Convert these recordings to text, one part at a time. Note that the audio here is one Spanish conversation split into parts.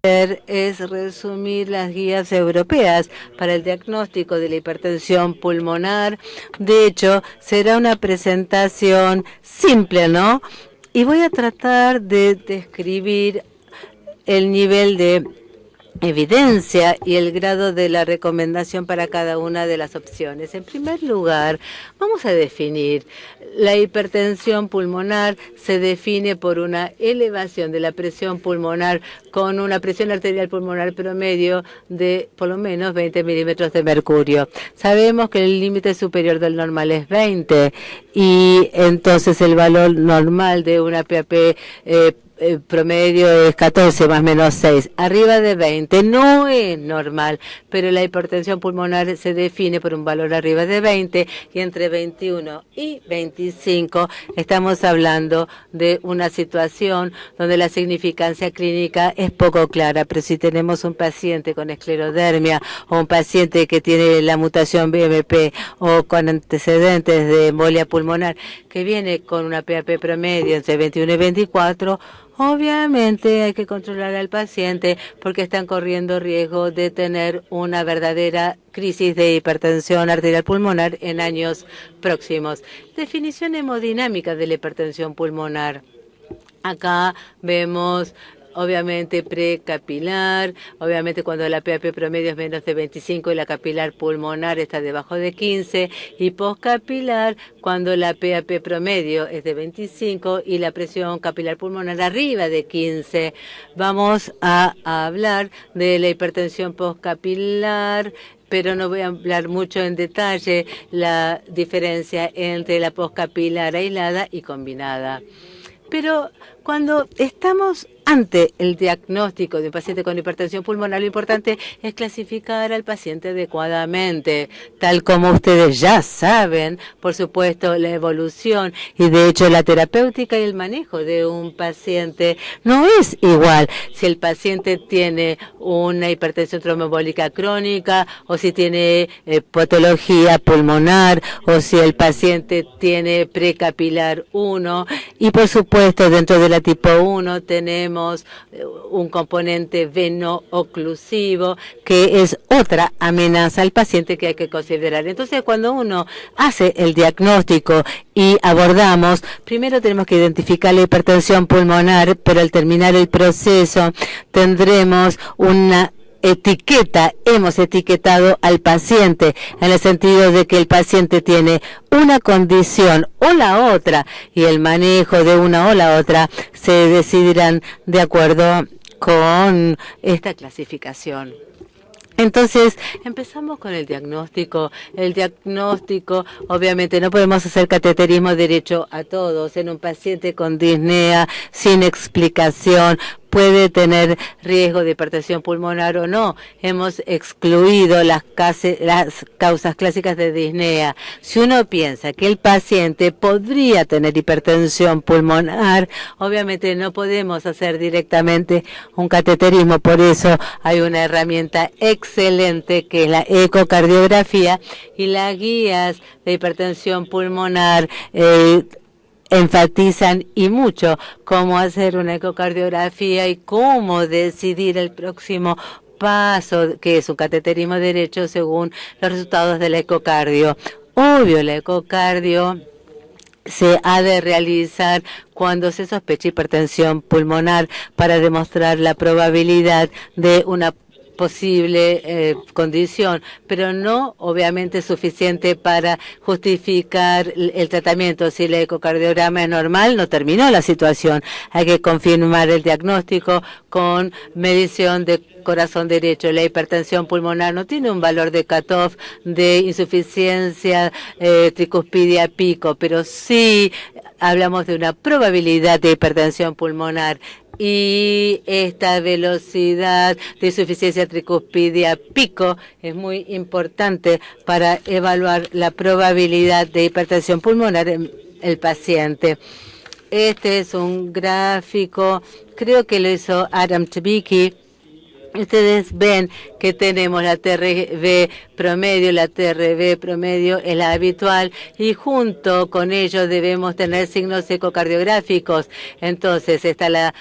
es resumir las guías europeas para el diagnóstico de la hipertensión pulmonar. De hecho, será una presentación simple, ¿no? Y voy a tratar de describir el nivel de evidencia y el grado de la recomendación para cada una de las opciones. En primer lugar, vamos a definir la hipertensión pulmonar. Se define por una elevación de la presión pulmonar con una presión arterial pulmonar promedio de por lo menos 20 milímetros de mercurio. Sabemos que el límite superior del normal es 20 y entonces el valor normal de una PAP promedio es 14 más menos 6. Arriba de 20 no es normal, pero la hipertensión pulmonar se define por un valor arriba de 20 y entre 21 y 25 estamos hablando de una situación donde la significancia clínica es poco clara. Pero si tenemos un paciente con esclerodermia o un paciente que tiene la mutación BMP o con antecedentes de embolia pulmonar que viene con una PAP promedio entre 21 y 24, obviamente hay que controlar al paciente porque están corriendo riesgo de tener una verdadera crisis de hipertensión arterial pulmonar en años próximos. Definición hemodinámica de la hipertensión pulmonar. Acá vemos obviamente precapilar, obviamente cuando la PAP promedio es menos de 25 y la capilar pulmonar está debajo de 15, y postcapilar cuando la PAP promedio es de 25 y la presión capilar pulmonar arriba de 15. Vamos a hablar de la hipertensión postcapilar, pero no voy a hablar mucho en detalle la diferencia entre la postcapilar aislada y combinada. Pero cuando estamos ante el diagnóstico de un paciente con hipertensión pulmonar, lo importante es clasificar al paciente adecuadamente, tal como ustedes ya saben, por supuesto, la evolución y de hecho la terapéutica y el manejo de un paciente no es igual si el paciente tiene una hipertensión tromboembólica crónica o si tiene patología pulmonar o si el paciente tiene precapilar 1 y por supuesto dentro de la tipo 1 tenemos un componente veno-oclusivo que es otra amenaza al paciente que hay que considerar. Entonces, cuando uno hace el diagnóstico y abordamos, primero tenemos que identificar la hipertensión pulmonar, pero al terminar el proceso tendremos una etiqueta, hemos etiquetado al paciente en el sentido de que el paciente tiene una condición o la otra y el manejo de una o la otra se decidirán de acuerdo con esta clasificación. Entonces, empezamos con el diagnóstico. El diagnóstico, obviamente, no podemos hacer cateterismo derecho a todos. En un paciente con disnea sin explicación, puede tener riesgo de hipertensión pulmonar o no. Hemos excluido las causas clásicas de disnea. Si uno piensa que el paciente podría tener hipertensión pulmonar, obviamente no podemos hacer directamente un cateterismo. Por eso hay una herramienta excelente que es la ecocardiografía y las guías de hipertensión pulmonar enfatizan y mucho cómo hacer una ecocardiografía y cómo decidir el próximo paso, que es un cateterismo derecho según los resultados del ecocardio. Obvio, el ecocardio se ha de realizar cuando se sospecha hipertensión pulmonar para demostrar la probabilidad de una posible condición, pero no obviamente suficiente para justificar el tratamiento. Si el ecocardiograma es normal, no terminó la situación. Hay que confirmar el diagnóstico con medición de corazón derecho. La hipertensión pulmonar no tiene un valor de cutoff de insuficiencia tricuspidia pico, pero sí hablamos de una probabilidad de hipertensión pulmonar. Y esta velocidad de insuficiencia tricuspidia pico es muy importante para evaluar la probabilidad de hipertensión pulmonar en el paciente. Este es un gráfico, creo que lo hizo Adam Tebicki. Ustedes ven que tenemos la TRV promedio, la TRV promedio es la habitual y junto con ello debemos tener signos ecocardiográficos. Entonces está la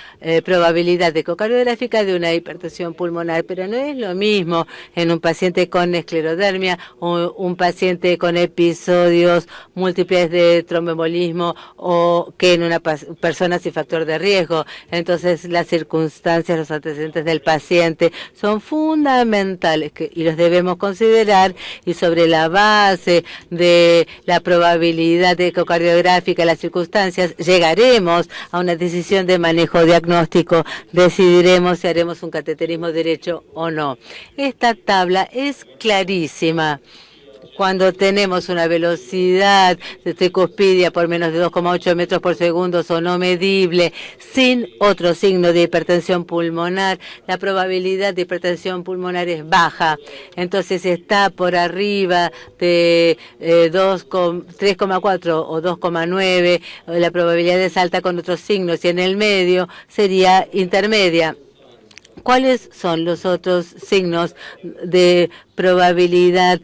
probabilidad ecocardiográfica de una hipertensión pulmonar, pero no es lo mismo en un paciente con esclerodermia o un paciente con episodios múltiples de tromboembolismo o que en una persona sin factor de riesgo. Entonces las circunstancias, los antecedentes del paciente son fundamentales y los debemos considerar, y sobre la base de la probabilidad ecocardiográfica, las circunstancias, llegaremos a una decisión de manejo diagnóstico, decidiremos si haremos un cateterismo derecho o no. Esta tabla es clarísima. Cuando tenemos una velocidad de tricuspidia por menos de 2,8 metros por segundo o no medible, sin otro signo de hipertensión pulmonar, la probabilidad de hipertensión pulmonar es baja. Entonces está por arriba de 3,4 o 2,9, la probabilidad es alta con otros signos y en el medio sería intermedia. ¿Cuáles son los otros signos de probabilidad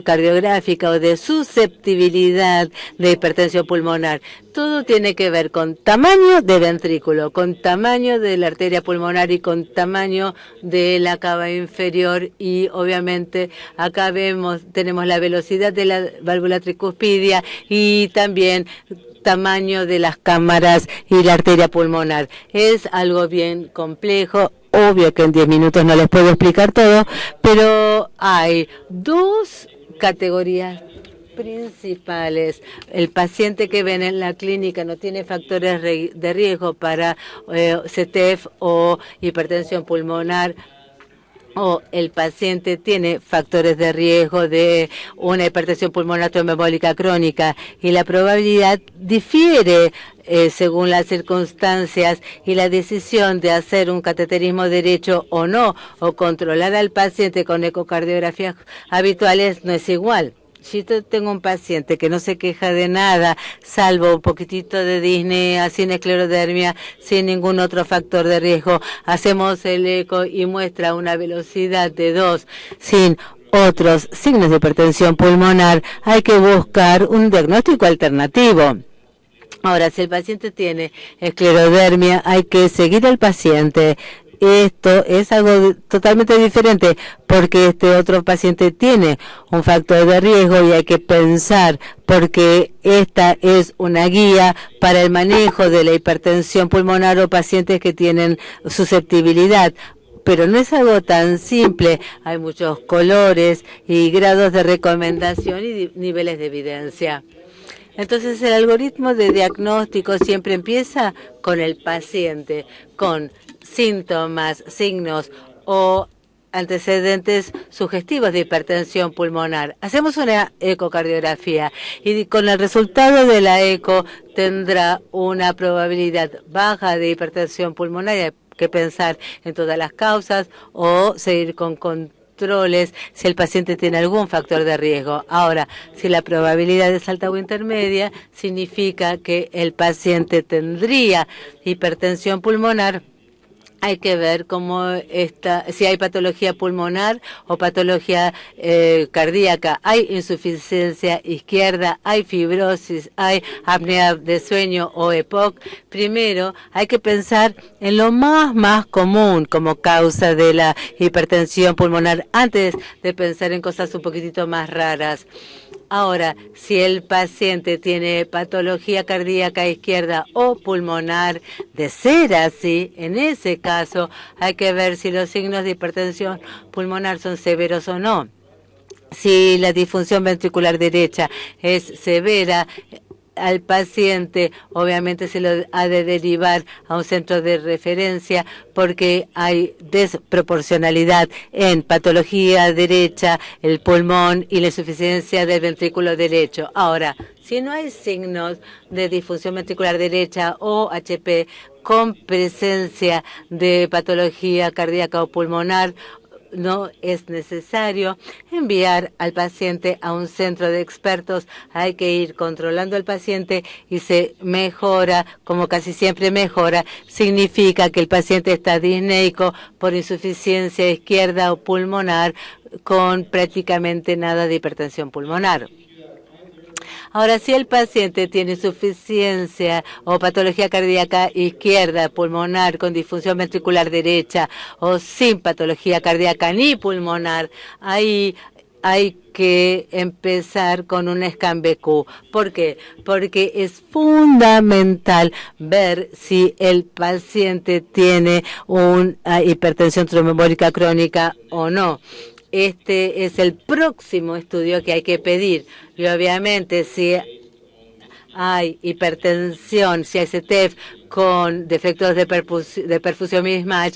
cardiográfica o de susceptibilidad de hipertensión pulmonar? Todo tiene que ver con tamaño de ventrículo, con tamaño de la arteria pulmonar y con tamaño de la cava inferior, y obviamente acá tenemos la velocidad de la válvula tricuspidia y también tamaño de las cámaras y la arteria pulmonar. Es algo bien complejo. Obvio que en 10 minutos no les puedo explicar todo, pero hay dos categorías principales. El paciente que ven en la clínica no tiene factores de riesgo para CTF o hipertensión pulmonar, o el paciente tiene factores de riesgo de una hipertensión pulmonar tromboembólica crónica, y la probabilidad difiere según las circunstancias, y la decisión de hacer un cateterismo derecho o no, o controlar al paciente con ecocardiografías habituales, no es igual. Si yo tengo un paciente que no se queja de nada, salvo un poquitito de disnea, sin esclerodermia, sin ningún otro factor de riesgo, hacemos el eco y muestra una velocidad de 2 sin otros signos de hipertensión pulmonar, hay que buscar un diagnóstico alternativo. Ahora, si el paciente tiene esclerodermia, hay que seguir al paciente. Esto es algo totalmente diferente, porque este otro paciente tiene un factor de riesgo y hay que pensar, porque esta es una guía para el manejo de la hipertensión pulmonar o pacientes que tienen susceptibilidad. Pero no es algo tan simple, hay muchos colores y grados de recomendación y niveles de evidencia. Entonces el algoritmo de diagnóstico siempre empieza con el paciente, con síntomas, signos o antecedentes sugestivos de hipertensión pulmonar. Hacemos una ecocardiografía y con el resultado de la eco tendrá una probabilidad baja de hipertensión pulmonar. Hay que pensar en todas las causas o seguir con controles si el paciente tiene algún factor de riesgo. Ahora, si la probabilidad es alta o intermedia, significa que el paciente tendría hipertensión pulmonar. Hay que ver cómo está, si hay patología pulmonar o patología cardíaca. Hay insuficiencia izquierda, hay fibrosis, hay apnea de sueño o EPOC. Primero, hay que pensar en lo más común como causa de la hipertensión pulmonar antes de pensar en cosas un poquitito más raras. Ahora, si el paciente tiene patología cardíaca izquierda o pulmonar, de ser así, en ese caso hay que ver si los signos de hipertensión pulmonar son severos o no. Si la disfunción ventricular derecha es severa, al paciente obviamente se lo ha de derivar a un centro de referencia, porque hay desproporcionalidad en patología derecha, el pulmón y la insuficiencia del ventrículo derecho. Ahora, si no hay signos de disfunción ventricular derecha o HP con presencia de patología cardíaca o pulmonar, no es necesario enviar al paciente a un centro de expertos. Hay que ir controlando al paciente y se mejora, como casi siempre mejora. Significa que el paciente está disneico por insuficiencia izquierda o pulmonar con prácticamente nada de hipertensión pulmonar. Ahora, si el paciente tiene insuficiencia o patología cardíaca izquierda, pulmonar, con disfunción ventricular derecha o sin patología cardíaca ni pulmonar, ahí hay que empezar con un scan BQ. ¿Por qué? Porque es fundamental ver si el paciente tiene una hipertensión tromboembólica crónica o no. Este es el próximo estudio que hay que pedir. Y obviamente si hay hipertensión, si hay CTEPH con defectos de perfusión mismatch,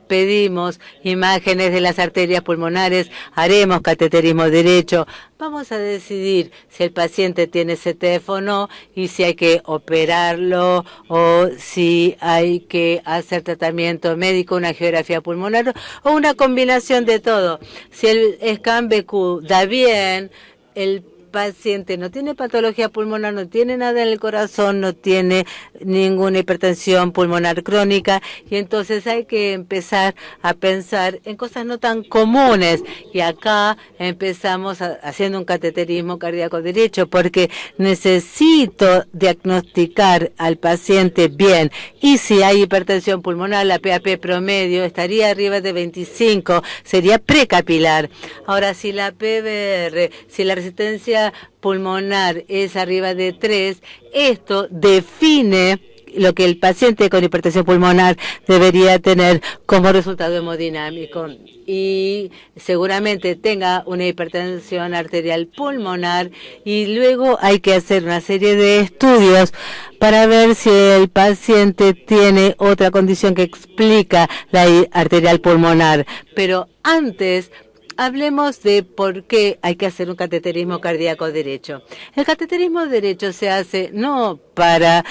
pedimos imágenes de las arterias pulmonares, haremos cateterismo derecho. Vamos a decidir si el paciente tiene CTEPH o no y si hay que operarlo o si hay que hacer tratamiento médico, una angiografía pulmonar o una combinación de todo. Si el scan BQ da bien, el paciente no tiene patología pulmonar, no tiene nada en el corazón, no tiene ninguna hipertensión pulmonar crónica, y entonces hay que empezar a pensar en cosas no tan comunes. Y acá empezamos haciendo un cateterismo cardíaco derecho, porque necesito diagnosticar al paciente bien. Y si hay hipertensión pulmonar, la PAP promedio estaría arriba de 25, sería precapilar. Ahora, si la PVR, si la resistencia pulmonar es arriba de 3, esto define lo que el paciente con hipertensión pulmonar debería tener como resultado hemodinámico, y seguramente tenga una hipertensión arterial pulmonar, y luego hay que hacer una serie de estudios para ver si el paciente tiene otra condición que explica la arterial pulmonar. Pero antes, hablemos de por qué hay que hacer un cateterismo cardíaco derecho. El cateterismo derecho se hace no para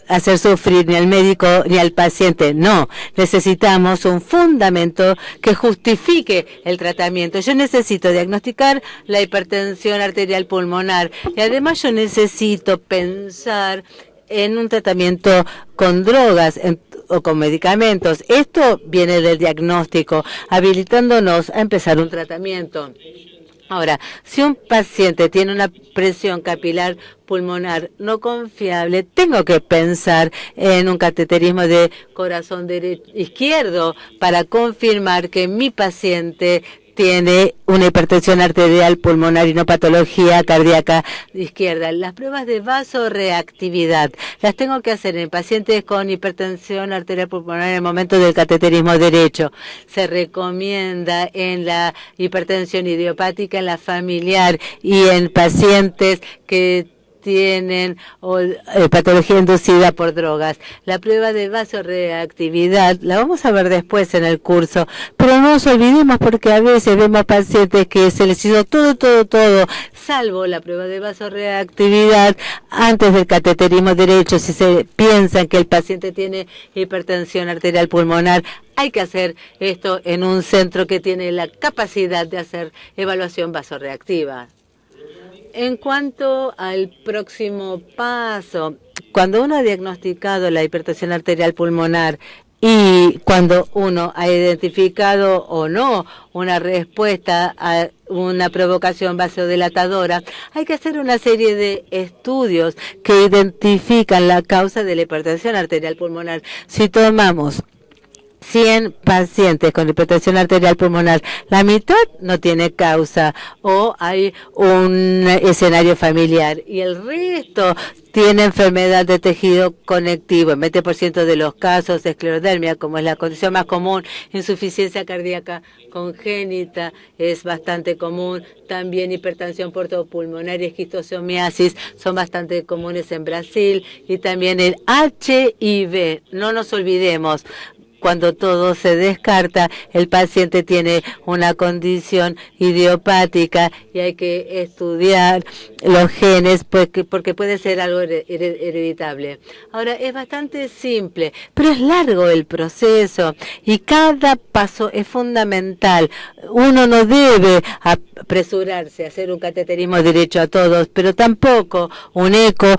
hacer sufrir ni al médico ni al paciente, no. Necesitamos un fundamento que justifique el tratamiento. Yo necesito diagnosticar la hipertensión arterial pulmonar y además yo necesito pensar en un tratamiento con drogas o con medicamentos. Esto viene del diagnóstico, habilitándonos a empezar un tratamiento. Ahora, si un paciente tiene una presión capilar pulmonar no confiable, tengo que pensar en un cateterismo de corazón izquierdo para confirmar que mi paciente tiene una hipertensión arterial pulmonar y no patología cardíaca izquierda. Las pruebas de vasoreactividad las tengo que hacer en pacientes con hipertensión arterial pulmonar en el momento del cateterismo derecho. Se recomienda en la hipertensión idiopática, en la familiar y en pacientes que tienen patología inducida por drogas. La prueba de vasoreactividad la vamos a ver después en el curso, pero no nos olvidemos, porque a veces vemos pacientes que se les hizo todo, salvo la prueba de vasoreactividad antes del cateterismo derecho. Si se piensa que el paciente tiene hipertensión arterial pulmonar, hay que hacer esto en un centro que tiene la capacidad de hacer evaluación vasoreactiva. En cuanto al próximo paso, cuando uno ha diagnosticado la hipertensión arterial pulmonar y cuando uno ha identificado o no una respuesta a una provocación vasodilatadora, hay que hacer una serie de estudios que identifican la causa de la hipertensión arterial pulmonar. Si tomamos 100 pacientes con hipertensión arterial pulmonar, la mitad no tiene causa o hay un escenario familiar y el resto tiene enfermedad de tejido conectivo. En 20% de los casos, esclerodermia, como es la condición más común, insuficiencia cardíaca congénita es bastante común. También hipertensión portopulmonar y esquistosomiasis son bastante comunes en Brasil, y también el HIV. No nos olvidemos, cuando todo se descarta, el paciente tiene una condición idiopática y hay que estudiar los genes porque puede ser algo hereditable. Ahora, es bastante simple, pero es largo el proceso y cada paso es fundamental. Uno no debe apresurarse a hacer un cateterismo derecho a todos, pero tampoco un eco,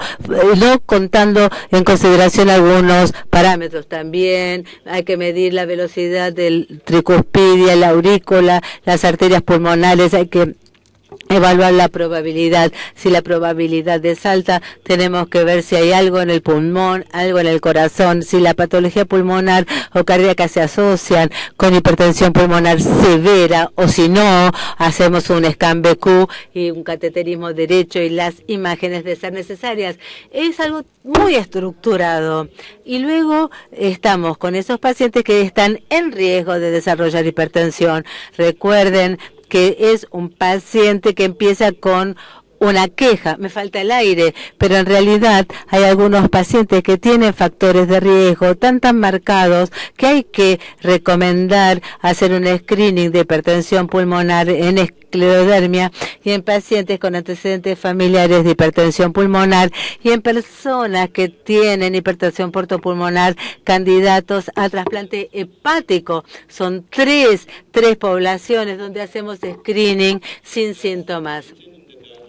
no contando en consideración algunos parámetros. También hay que medir la velocidad del tricuspidia, la aurícula, las arterias pulmonares, hay que evaluar la probabilidad. Si la probabilidad es alta, tenemos que ver si hay algo en el pulmón, algo en el corazón, si la patología pulmonar o cardíaca se asocian con hipertensión pulmonar severa, o si no, hacemos un scan BQ y un cateterismo derecho y las imágenes de ser necesarias. Es algo muy estructurado. Y luego estamos con esos pacientes que están en riesgo de desarrollar hipertensión. Recuerden que es un paciente que empieza con una queja, me falta el aire, pero en realidad hay algunos pacientes que tienen factores de riesgo tan marcados que hay que recomendar hacer un screening de hipertensión pulmonar en esclerodermia y en pacientes con antecedentes familiares de hipertensión pulmonar y en personas que tienen hipertensión portopulmonar candidatos a trasplante hepático. Son tres poblaciones donde hacemos screening sin síntomas.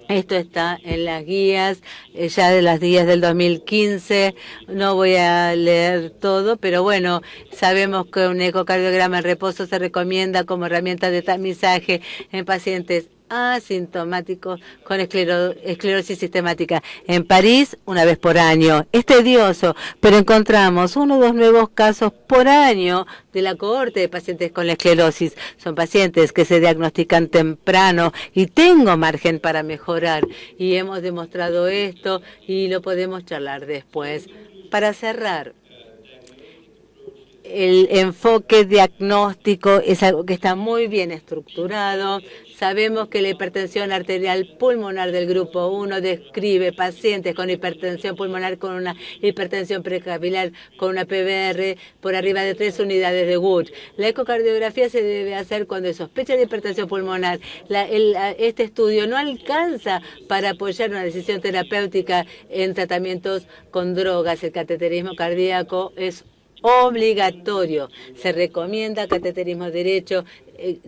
Esto está en las guías, ya de las guías del 2015. No voy a leer todo, pero bueno, sabemos que un ecocardiograma en reposo se recomienda como herramienta de tamizaje en pacientes asintomáticos con esclerosis sistemática. En París, una vez por año. Es tedioso, pero encontramos 1 o 2 nuevos casos por año de la cohorte de pacientes con la esclerosis. Son pacientes que se diagnostican temprano y tengo margen para mejorar. Y hemos demostrado esto y lo podemos charlar después. Para cerrar, el enfoque diagnóstico es algo que está muy bien estructurado. Sabemos que la hipertensión arterial pulmonar del grupo 1 describe pacientes con hipertensión pulmonar con una hipertensión precapilar con una PVR por arriba de 3 unidades de Wood. La ecocardiografía se debe hacer cuando hay sospecha de hipertensión pulmonar. Este estudio no alcanza para apoyar una decisión terapéutica en tratamientos con drogas. El cateterismo cardíaco es obligatorio. Se recomienda cateterismo derecho,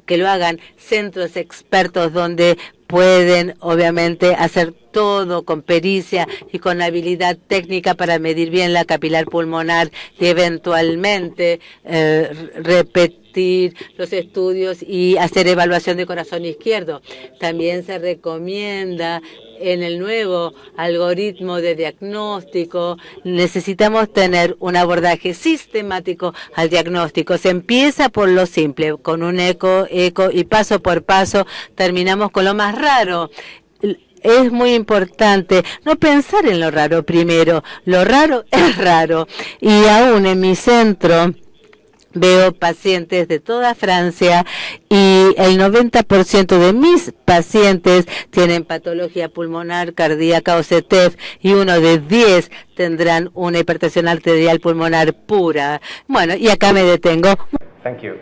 que lo hagan centros expertos donde pueden obviamente hacer todo con pericia y con habilidad técnica para medir bien la capilar pulmonar y eventualmente repetir los estudios y hacer evaluación de corazón izquierdo. También se recomienda en el nuevo algoritmo de diagnóstico, necesitamos tener un abordaje sistemático al diagnóstico. Se empieza por lo simple, con un eco y paso por paso terminamos con lo más raro. Es muy importante no pensar en lo raro primero. Lo raro es raro. Y aún en mi centro veo pacientes de toda Francia y el 90% de mis pacientes tienen patología pulmonar, cardíaca o CTEF y 1 de 10 tendrán una hipertensión arterial pulmonar pura. Bueno, y acá me detengo. Thank you.